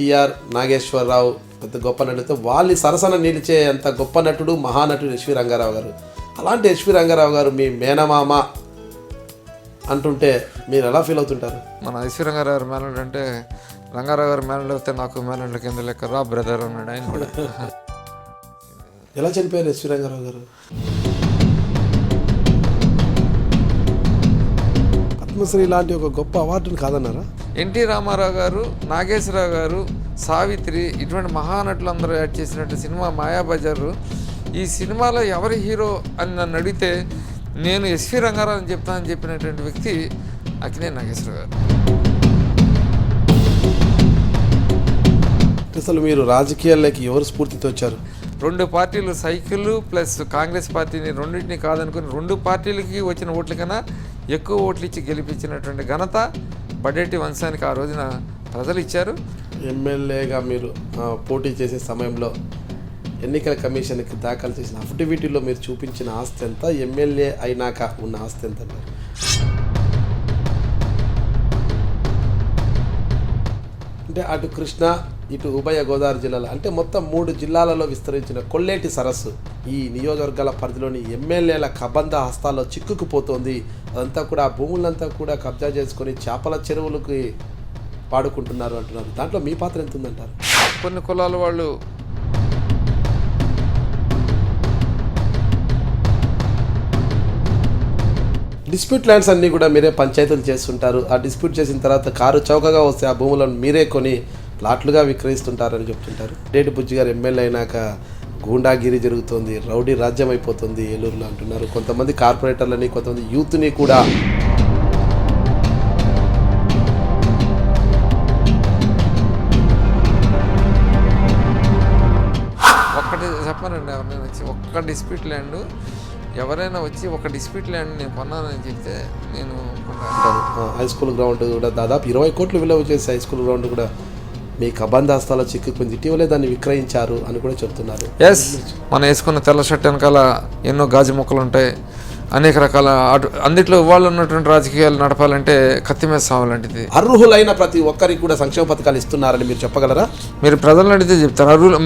ఎన్టీఆర్, నాగేశ్వరరావు పెద్ద గొప్ప నటుడితో వాళ్ళని సరసన నిలిచే అంత గొప్ప నటుడు మహానటుడు ఎస్వి రంగారావు గారు. అలాంటి ఎస్వి రంగారావు గారు మీ మేనమామ అంటుంటే మీరు ఎలా ఫీల్ అవుతుంటారు? మన ఎస్వి రంగారావు గారు మేనల్డ్ అంటే రంగారావు గారు మేనల్డ్ అయితే నాకు మేనల్డ్ కింద లెక్క రా బ్రదర్ అన్నాడు ఆయన కూడా. ఎలా చనిపోయారు ఎస్వి రంగారావు గారు? పద్మశ్రీ లాంటి ఒక గొప్ప అవార్డుని కాదన్నారా? ఎన్టీ రామారావు గారు, నాగేశ్వరరావు గారు, సావిత్రి ఇటువంటి మహానటులు అందరూ యాడ్ చేసినట్టు సినిమా మాయాబజారు. ఈ సినిమాలో ఎవరి హీరో అని నన్ను అడిగితే నేను ఎస్వి రంగారావు అని చెప్తానని చెప్పినటువంటి వ్యక్తి అక్కినేని నాగేశ్వరరావు గారు. అసలు మీరు రాజకీయాల్లోకి ఎవరు స్ఫూర్తితో వచ్చారు? రెండు పార్టీలు సైకిల్ ప్లస్ కాంగ్రెస్ పార్టీని రెండింటిని కాదనుకుని రెండు పార్టీలకి వచ్చిన ఓట్ల కన్నా ఎక్కువ ఓట్లు ఇచ్చి గెలిపించినటువంటి ఘనత బడ్డెట్టి వంశానికి ఆ రోజున ప్రజలు ఇచ్చారు. ఎమ్మెల్యేగా మీరు పోటీ చేసే సమయంలో ఎన్నికల కమిషన్కి దాఖలు చేసిన అఫిడవిటీలో మీరు చూపించిన ఆస్తి ఎంత, ఎమ్మెల్యే అయినాక ఉన్న ఆస్తి ఎంత? అంటే అటు కృష్ణా ఇటు ఉభయ గోదావరి జిల్లాలో అంటే మొత్తం 3 జిల్లాలలో విస్తరించిన కొల్లేటి సరస్సు ఈ నియోజకవర్గాల పరిధిలోని ఎమ్మెల్యేల కబంధ హస్తాల్లో చిక్కుకుపోతోంది. అదంతా కూడా ఆ భూములంతా కూడా కబ్జా చేసుకొని చేపల చెరువులకి వాడుకుంటున్నారు అంటున్నారు. దాంట్లో మీ పాత్ర ఎంత ఉందంటారు? కొన్ని కులాల వాళ్ళు డిస్ప్యూట్ ల్యాండ్స్ అన్నీ కూడా మీరే పంచాయతీలు చేస్తుంటారు. ఆ డిస్ప్యూట్ చేసిన తర్వాత కారు చౌకగా వస్తే ఆ భూములను మీరే కొని ప్లాట్లుగా విక్రయిస్తుంటారని చెప్తుంటారు. డేటి బుజ్జి గారు ఎమ్మెల్యే అయినాక గూండాగిరి జరుగుతుంది, రౌడీ రాజ్యం అయిపోతుంది ఏలూరులో అంటున్నారు. కొంతమంది కార్పొరేటర్లని, కొంతమంది యూత్ని కూడా ఒక్కటి చెప్పానండి. ఎవరైనా వచ్చి ఒక్క డిస్ప్యూట్ ల్యాండ్ ఎవరైనా వచ్చి ఒక డిస్ప్యూట్ ల్యాండ్ నేను కొన్నానని చెప్తే నేను హై స్కూల్ గ్రౌండ్ కూడా దాదాపు 20 కోట్లు విలువ చేసి హై స్కూల్ గ్రౌండ్ కూడా మీ కబంధాస్తాలో చిక్కుకుంది, ఇటీవలే దాన్ని విక్రయించారు అని కూడా చెప్తున్నారు. ఎస్, మనం వేసుకున్న తెల్ల షర్ట్ వెనకాల ఎన్నో గాజు మొక్కలు ఉంటాయి, అనేక రకాల అన్నిట్లో వాళ్ళు ఉన్నటువంటి రాజకీయాలు నడపాలంటే కత్తి మీద సావాలంటిది. అర్హులైన ప్రతి ఒక్కరికి కూడా సంక్షేమ పథకాలు ఇస్తున్నారని మీరు చెప్పగలరా? మీరు ప్రజలను అడిగితే చెప్తారు. అర్హులు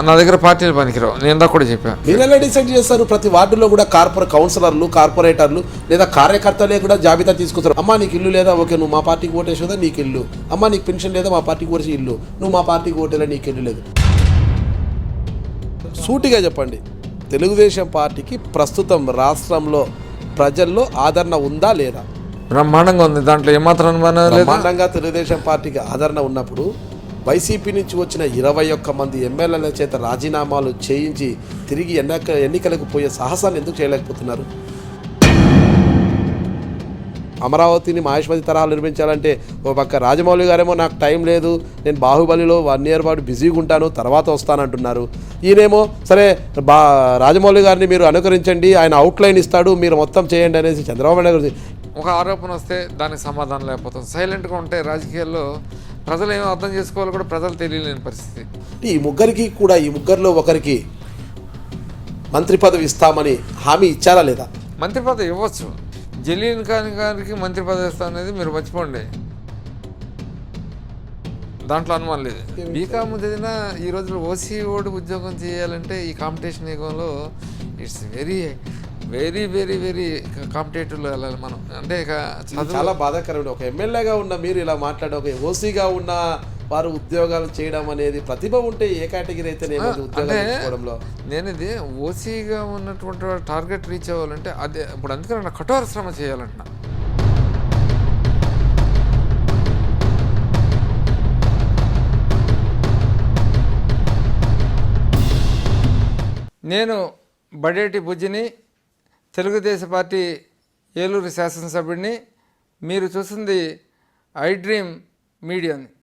నా దగ్గర పార్టీలు పనికిరావు, నేను దా కూడా చెప్పాను. మీరు ఎలా డిసైడ్ చేస్తారు? ప్రతి వార్డులో కూడా కౌన్సిలర్లు, కార్పొరేటర్లు లేదా కార్యకర్తలే కూడా జాబితా తీసుకొస్తారు. అమ్మా నీకు ఇల్లు లేదా, ఓకే నువ్వు మా పార్టీకి ఓటేసేదా నీకు ఇల్లు, అమ్మా నీకు పెన్షన్ లేదా మా పార్టీకి ఓటేసి ఇల్లు, నువ్వు మా పార్టీకి ఓటేలా నీకు ఇల్లు లేదు. సూటిగా చెప్పండి, తెలుగుదేశం పార్టీకి ప్రస్తుతం రాష్ట్రంలో ప్రజల్లో ఆదరణ ఉందా లేదా? బ్రహ్మాండంగా ఉంది, దాంట్లో ఏమాత్రం బ్రహ్మాండంగా తెలుగుదేశం పార్టీకి ఆదరణ ఉన్నప్పుడు వైసీపీ నుంచి వచ్చిన 21 మంది ఎమ్మెల్యేల చేత రాజీనామాలు చేయించి తిరిగి ఎన్నికలకు పోయే సాహసాన్ని ఎందుకు చేయలేకపోతున్నారు? అమరావతిని మహేశ్వరి తరహాలు నిర్మించాలంటే ఓ పక్క రాజమౌళి గారేమో నాకు టైం లేదు, నేను బాహుబలిలో 1 ఇయర్ పాటు బిజీగా ఉంటాను, తర్వాత వస్తానంటున్నారు. ఈయనేమో సరే రాజమౌళి గారిని మీరు అనుకరించండి, ఆయన అవుట్లైన్ ఇస్తాడు, మీరు మొత్తం చేయండి అనేసి చంద్రబాబు నాయుడు గారు ఒక ఆరోపణ వస్తే దానికి సమాధానం లేకపోతుంది. సైలెంట్గా ఉంటే రాజకీయాల్లో ప్రజలు ఏమో అర్థం చేసుకోవాలో కూడా ప్రజలు తెలియలేని పరిస్థితి. ఈ ముగ్గురిలో ఒకరికి మంత్రి పదవి ఇస్తామని హామీ ఇచ్చారా లేదా? మంత్రి పదవి ఇవ్వచ్చు. జలీల్ ఖాన్ గారికి మంత్రి పదవి ఇస్తా అనేది మీరు మర్చిపోండి, దాంట్లో అనుమానం లేదు. బీకామ్ చదివినా ఈ రోజుల్లో ఓసీ ఓడి ఉద్యోగం చేయాలంటే ఈ కాంపిటీషన్ యుగంలో it's very very very very కాంపిటేటివ్లో వెళ్ళాలి మనం. అంటే ఇక చాలా బాధాకరమైన ఒక ఎమ్మెల్యేగా ఉన్న మీరు ఇలా మాట్లాడే ఒక ఓసీగా ఉన్న వారు ఉద్యోగాలు చేయడం అనేది ప్రతిభ ఉంటే ఏ కేటగిరీ అయితే నేను ఇది ఓసీగా ఉన్నటువంటి టార్గెట్ రీచ్ అవ్వాలంటే అదే ఇప్పుడు అందుకని నా కఠోర శ్రమ చేయాలంటున్నా. నేను బడేటి బుజ్జిని, తెలుగుదేశం పార్టీ ఏలూరు శాసనసభ్యుడిని. మీరు చూసింది ఐ డ్రీమ్ మీడియాని.